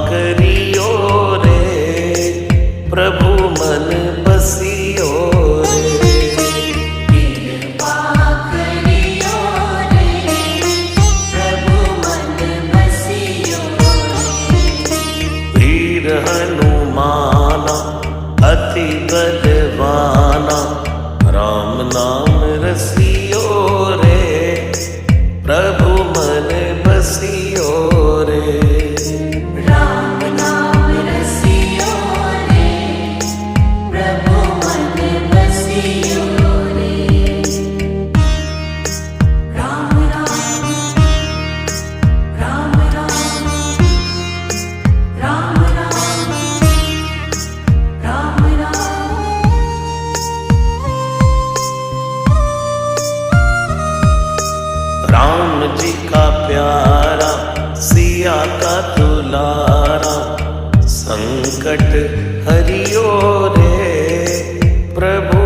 करियो रे, प्रभु मन बसियो रे। कृपा करियो रे, प्रभु मन बसियो रे। वीर हनुमाना अति बलवाना, राम नाम रसियो रे, प्रभु मन बसियो रे। राम नाम रसियो रे, प्रभु मन बसियो रे। राम राम राम राम, राम राम राम राम। राम जी का प्यारा, सिया का दुलारा, संकट हरियो रे, प्रभु